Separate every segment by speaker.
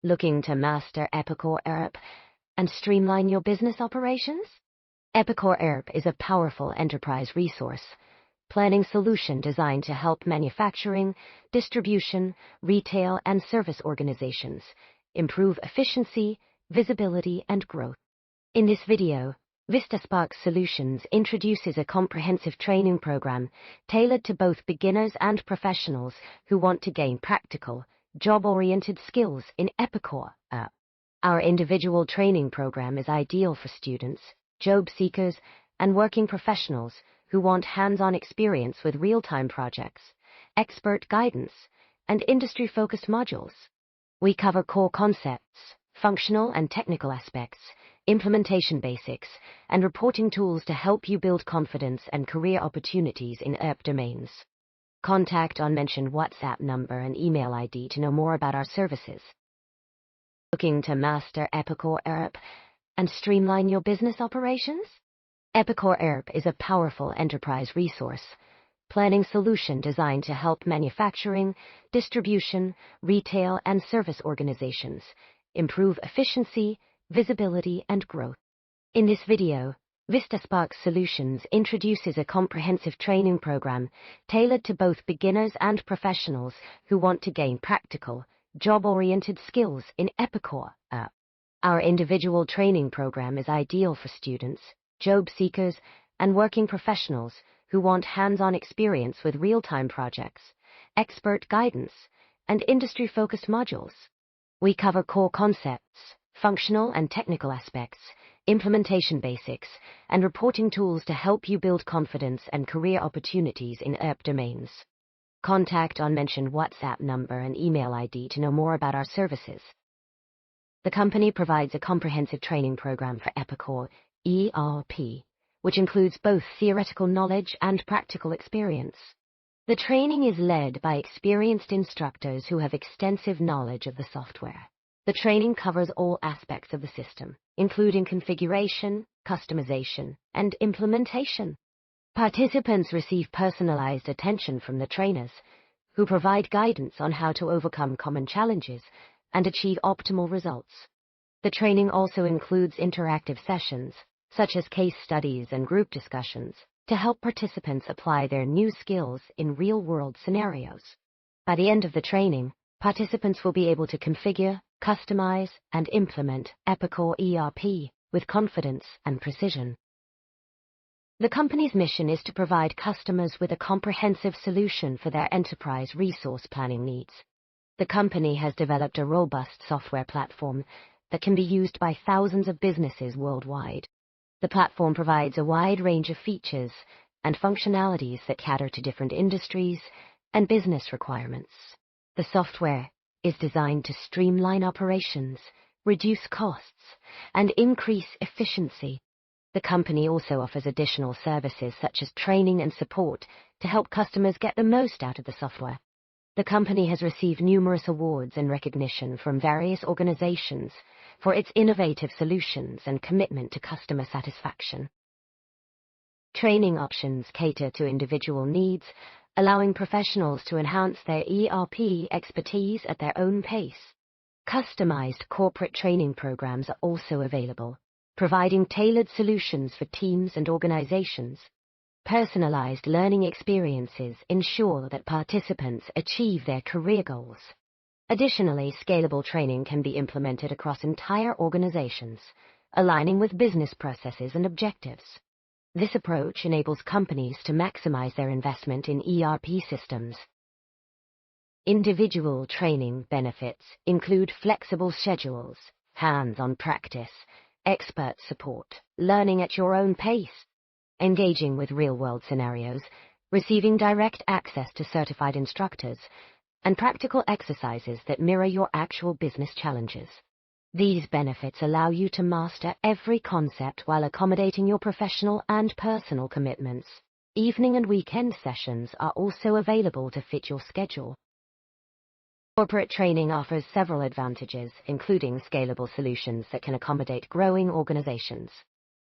Speaker 1: Looking to master Epicor ERP and streamline your business operations? Epicor ERP is a powerful enterprise resource planning solution designed to help manufacturing, distribution, retail, and service organizations improve efficiency, visibility, and growth. In this video, Vistasparks Solutions introduces a comprehensive training program tailored to both beginners and professionals who want to gain practical, job-oriented skills in Epicor ERP. Our individual training program is ideal for students, job seekers, and working professionals who want hands-on experience with real-time projects, expert guidance, and industry-focused modules. We cover core concepts, functional and technical aspects, implementation basics, and reporting tools to help you build confidence and career opportunities in ERP domains. Contact on mentioned WhatsApp number and email ID to know more about our services. Looking to master Epicor ERP and streamline your business operations? Epicor ERP is a powerful enterprise resource planning solution designed to help manufacturing, distribution, retail, and service organizations improve efficiency, visibility, and growth. In this video, Vistasparks Solutions introduces a comprehensive training program tailored to both beginners and professionals who want to gain practical, job-oriented skills in Epicor ERP. Our individual training program is ideal for students, job seekers, and working professionals who want hands-on experience with real-time projects, expert guidance, and industry-focused modules. We cover core concepts, functional and technical aspects, implementation basics, and reporting tools to help you build confidence and career opportunities in ERP domains. Contact on mentioned WhatsApp number and email ID to know more about our services. The company provides a comprehensive training program for Epicor ERP, which includes both theoretical knowledge and practical experience. The training is led by experienced instructors who have extensive knowledge of the software. The training covers all aspects of the system, including configuration, customization, and implementation. Participants receive personalized attention from the trainers, who provide guidance on how to overcome common challenges and achieve optimal results. The training also includes interactive sessions, such as case studies and group discussions, to help participants apply their new skills in real-world scenarios. By the end of the training, participants will be able to configure, customize, and implement Epicor ERP with confidence and precision. The company's mission is to provide customers with a comprehensive solution for their enterprise resource planning needs. The company has developed a robust software platform that can be used by thousands of businesses worldwide. The platform provides a wide range of features and functionalities that cater to different industries and business requirements. The software is designed to streamline operations, reduce costs, and increase efficiency. The company also offers additional services such as training and support to help customers get the most out of the software. The company has received numerous awards and recognition from various organizations for its innovative solutions and commitment to customer satisfaction. Training options cater to individual needs, allowing professionals to enhance their ERP expertise at their own pace. Customized corporate training programs are also available, providing tailored solutions for teams and organizations. Personalized learning experiences ensure that participants achieve their career goals. Additionally, scalable training can be implemented across entire organizations, aligning with business processes and objectives. This approach enables companies to maximize their investment in ERP systems. Individual training benefits include flexible schedules, hands-on practice, expert support, learning at your own pace, engaging with real-world scenarios, receiving direct access to certified instructors, and practical exercises that mirror your actual business challenges. These benefits allow you to master every concept while accommodating your professional and personal commitments. Evening and weekend sessions are also available to fit your schedule. Corporate training offers several advantages, including scalable solutions that can accommodate growing organizations.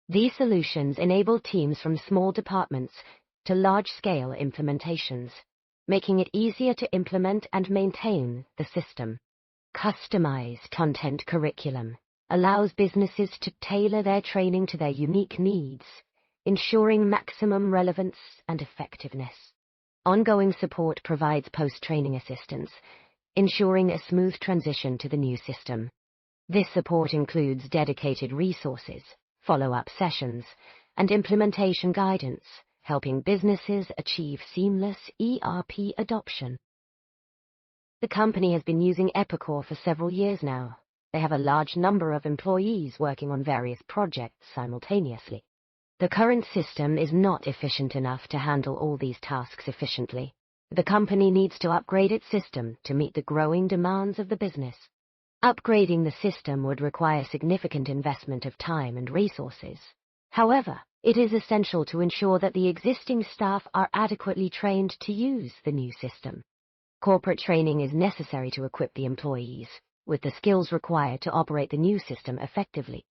Speaker 1: These solutions enable teams from small departments to large-scale implementations, making it easier to implement and maintain the system. Customized content curriculum allows businesses to tailor their training to their unique needs, ensuring maximum relevance and effectiveness. Ongoing support provides post-training assistance, ensuring a smooth transition to the new system. This support includes dedicated resources, follow-up sessions, and implementation guidance, helping businesses achieve seamless ERP adoption. The company has been using Epicor for several years now. They have a large number of employees working on various projects simultaneously. The current system is not efficient enough to handle all these tasks efficiently. The company needs to upgrade its system to meet the growing demands of the business. Upgrading the system would require significant investment of time and resources. However, it is essential to ensure that the existing staff are adequately trained to use the new system. Corporate training is necessary to equip the employees with the skills required to operate the new system effectively.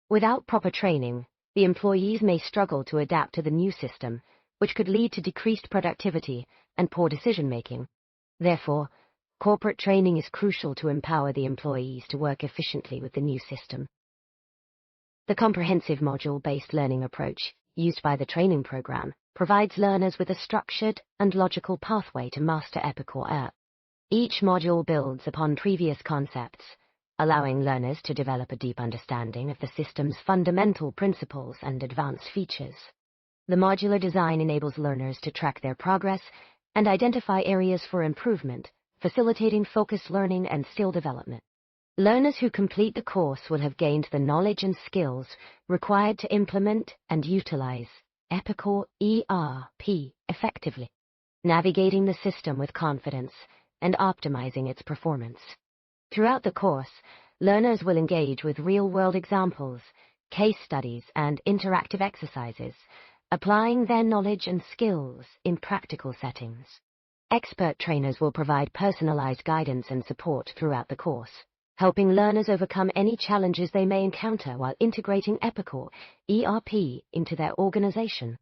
Speaker 1: Without proper training, the employees may struggle to adapt to the new system, which could lead to decreased productivity and poor decision-making. Therefore, corporate training is crucial to empower the employees to work efficiently with the new system. The comprehensive module-based learning approach used by the training program provides learners with a structured and logical pathway to master Epicor ERP. Each module builds upon previous concepts, allowing learners to develop a deep understanding of the system's fundamental principles and advanced features. The modular design enables learners to track their progress and identify areas for improvement, facilitating focused learning and skill development. Learners who complete the course will have gained the knowledge and skills required to implement and utilize Epicor ERP effectively, navigating the system with confidence and optimizing its performance. Throughout the course, learners will engage with real-world examples, case studies, and interactive exercises, applying their knowledge and skills in practical settings. Expert trainers will provide personalized guidance and support throughout the course, helping learners overcome any challenges they may encounter while integrating Epicor ERP into their organization.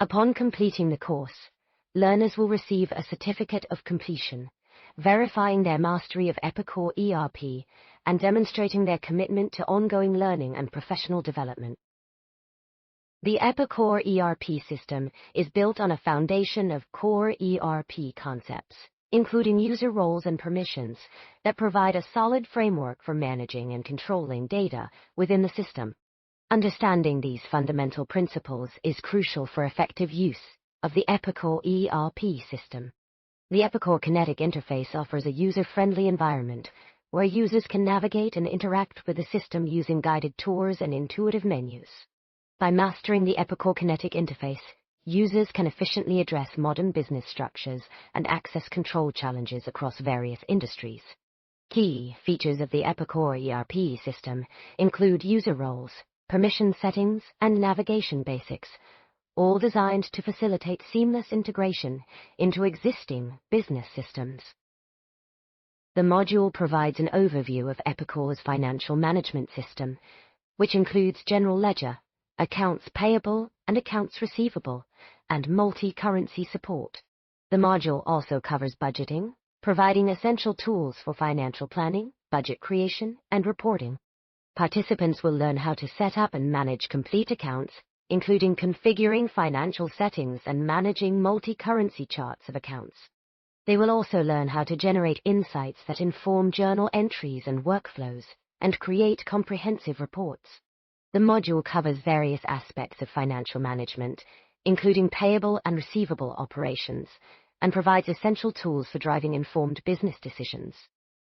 Speaker 1: Upon completing the course, learners will receive a certificate of completion, verifying their mastery of Epicor ERP and demonstrating their commitment to ongoing learning and professional development. The Epicor ERP system is built on a foundation of core ERP concepts, including user roles and permissions, that provide a solid framework for managing and controlling data within the system. Understanding these fundamental principles is crucial for effective use of the Epicor ERP system. The Epicor Kinetic interface offers a user-friendly environment where users can navigate and interact with the system using guided tours and intuitive menus. By mastering the Epicor Kinetic interface, users can efficiently address modern business structures and access control challenges across various industries. Key features of the Epicor ERP system include user roles, permission settings, and navigation basics, all designed to facilitate seamless integration into existing business systems. The module provides an overview of Epicor's financial management system, which includes general ledger, accounts payable and accounts receivable, and multi-currency support. The module also covers budgeting, providing essential tools for financial planning, budget creation, and reporting. Participants will learn how to set up and manage complete accounts, including configuring financial settings and managing multi-currency charts of accounts. They will also learn how to generate insights that inform journal entries and workflows, and create comprehensive reports. The module covers various aspects of financial management, including payable and receivable operations, and provides essential tools for driving informed business decisions.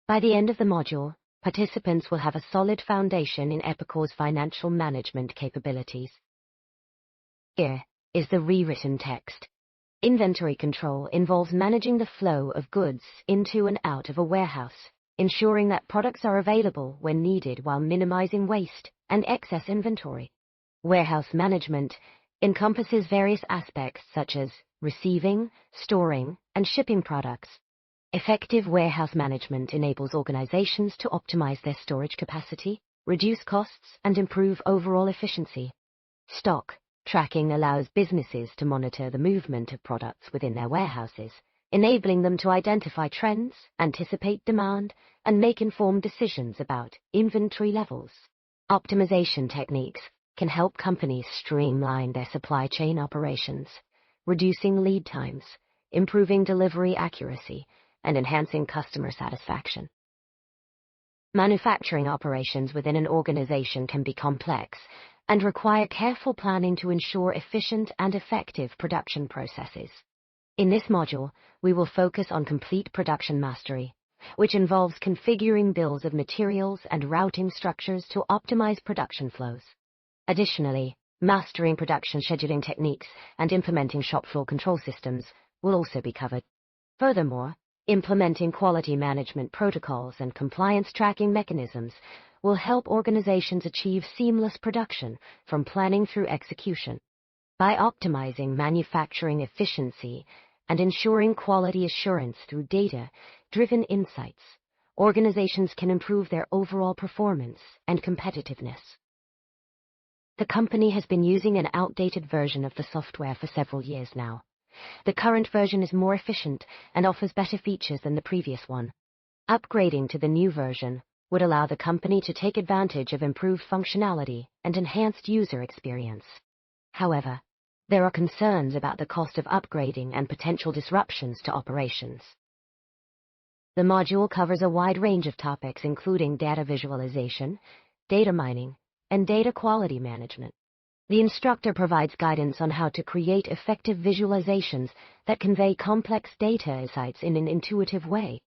Speaker 1: By the end of the module, participants will have a solid foundation in Epicor's financial management capabilities. Here is the rewritten text. Inventory control involves managing the flow of goods into and out of a warehouse, ensuring that products are available when needed while minimizing waste and excess inventory. Warehouse management encompasses various aspects such as receiving, storing, and shipping products. Effective warehouse management enables organizations to optimize their storage capacity, reduce costs, and improve overall efficiency. Stock tracking allows businesses to monitor the movement of products within their warehouses, enabling them to identify trends, anticipate demand, and make informed decisions about inventory levels. Optimization techniques can help companies streamline their supply chain operations, reducing lead times, improving delivery accuracy, and enhancing customer satisfaction. Manufacturing operations within an organization can be complex and require careful planning to ensure efficient and effective production processes. In this module, we will focus on complete production mastery, which involves configuring bills of materials and routing structures to optimize production flows. Additionally, mastering production scheduling techniques and implementing shop floor control systems will also be covered. Furthermore, implementing quality management protocols and compliance tracking mechanisms will help organizations achieve seamless production from planning through execution. By optimizing manufacturing efficiency and ensuring quality assurance through data-driven insights, organizations can improve their overall performance and competitiveness. The company has been using an outdated version of the software for several years now. The current version is more efficient and offers better features than the previous one. Upgrading to the new version would allow the company to take advantage of improved functionality and enhanced user experience. However, there are concerns about the cost of upgrading and potential disruptions to operations. The module covers a wide range of topics including data visualization, data mining, and data quality management. The instructor provides guidance on how to create effective visualizations that convey complex data insights in an intuitive way.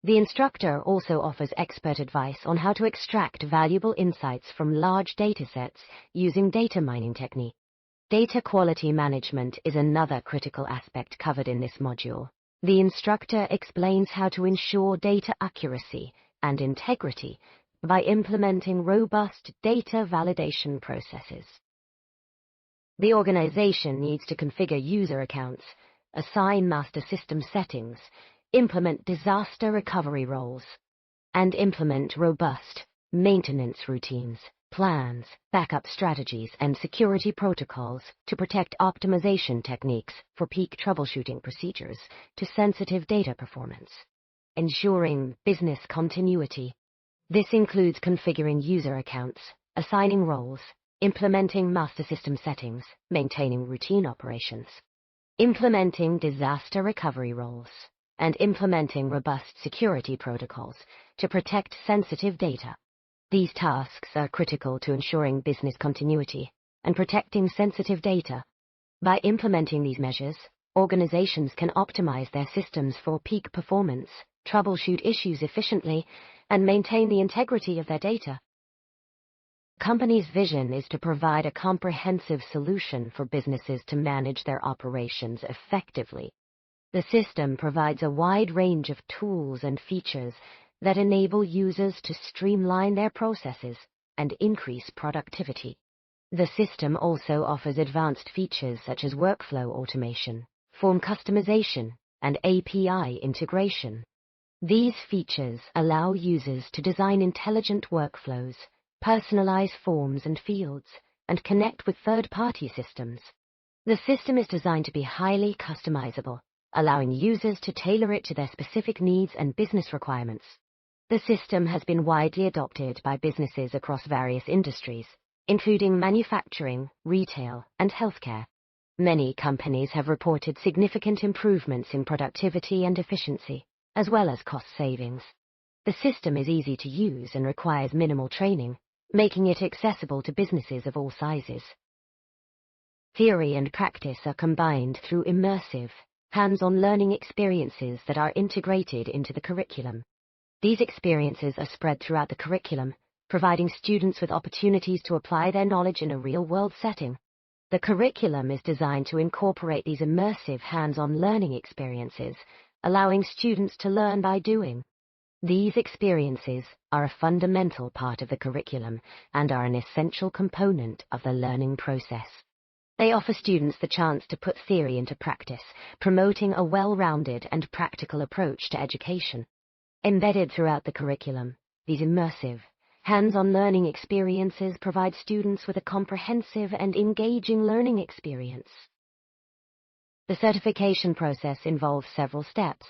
Speaker 1: The instructor also offers expert advice on how to extract valuable insights from large datasets using data mining technique. Data quality management is another critical aspect covered in this module. The instructor explains how to ensure data accuracy and integrity by implementing robust data validation processes. The organization needs to configure user accounts, assign master system settings, implement disaster recovery roles, and implement robust maintenance routines, plans, backup strategies, and security protocols to protect optimization techniques for peak troubleshooting procedures to sensitive data performance, ensuring business continuity. This includes configuring user accounts, assigning roles, implementing master system settings, maintaining routine operations, implementing disaster recovery roles, and implementing robust security protocols to protect sensitive data. These tasks are critical to ensuring business continuity and protecting sensitive data. By implementing these measures, organizations can optimize their systems for peak performance, troubleshoot issues efficiently, and maintain the integrity of their data. The company's vision is to provide a comprehensive solution for businesses to manage their operations effectively. The system provides a wide range of tools and features that enable users to streamline their processes and increase productivity. The system also offers advanced features such as workflow automation, form customization, and API integration. These features allow users to design intelligent workflows, personalize forms and fields, and connect with third-party systems. The system is designed to be highly customizable, allowing users to tailor it to their specific needs and business requirements. The system has been widely adopted by businesses across various industries, including manufacturing, retail, and healthcare. Many companies have reported significant improvements in productivity and efficiency, as well as cost savings. The system is easy to use and requires minimal training, making it accessible to businesses of all sizes. Theory and practice are combined through immersive, hands-on learning experiences that are integrated into the curriculum. These experiences are spread throughout the curriculum, providing students with opportunities to apply their knowledge in a real-world setting. The curriculum is designed to incorporate these immersive hands-on learning experiences, allowing students to learn by doing. These experiences are a fundamental part of the curriculum and are an essential component of the learning process. They offer students the chance to put theory into practice, promoting a well-rounded and practical approach to education. Embedded throughout the curriculum, these immersive, hands-on learning experiences provide students with a comprehensive and engaging learning experience. The certification process involves several steps,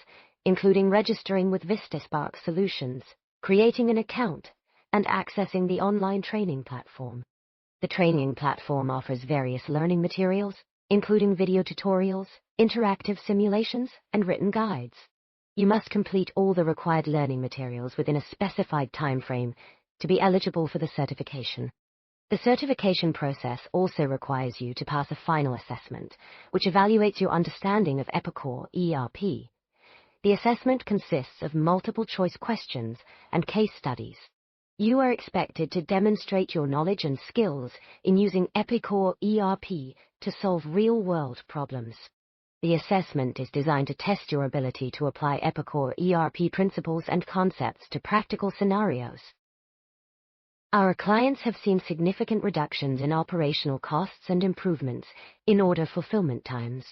Speaker 1: including registering with Vistasparks Solutions, creating an account, and accessing the online training platform. The training platform offers various learning materials, including video tutorials, interactive simulations, and written guides. You must complete all the required learning materials within a specified time frame to be eligible for the certification. The certification process also requires you to pass a final assessment, which evaluates your understanding of Epicor ERP. The assessment consists of multiple-choice questions and case studies. You are expected to demonstrate your knowledge and skills in using Epicor ERP to solve real-world problems. The assessment is designed to test your ability to apply Epicor ERP principles and concepts to practical scenarios. Our clients have seen significant reductions in operational costs and improvements in order fulfillment times.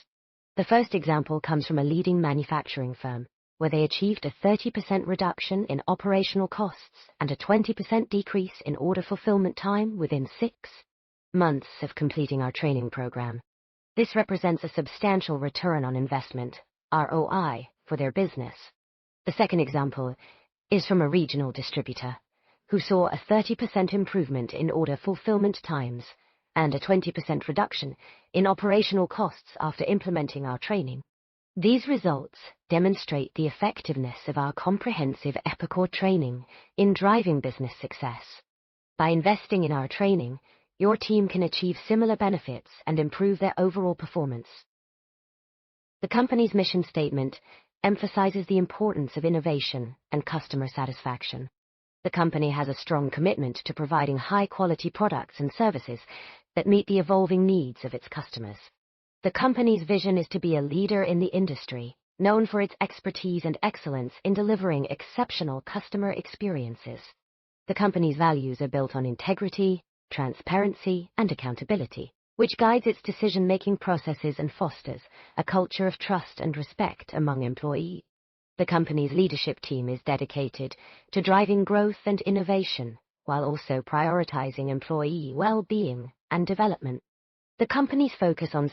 Speaker 1: The first example comes from a leading manufacturing firm, where they achieved a 30% reduction in operational costs and a 20% decrease in order fulfillment time within 6 months of completing our training program. This represents a substantial return on investment, ROI, for their business. The second example is from a regional distributor, who saw a 30% improvement in order fulfillment times and a 20% reduction in operational costs after implementing our training. These results demonstrate the effectiveness of our comprehensive Epicor training in driving business success. By investing in our training, your team can achieve similar benefits and improve their overall performance. The company's mission statement emphasizes the importance of innovation and customer satisfaction. The company has a strong commitment to providing high-quality products and services that meet the evolving needs of its customers. The company's vision is to be a leader in the industry, known for its expertise and excellence in delivering exceptional customer experiences. The company's values are built on integrity, transparency, and accountability, which guides its decision-making processes and fosters a culture of trust and respect among employees. The company's leadership team is dedicated to driving growth and innovation, while also prioritizing employee well-being and development. The company's focus on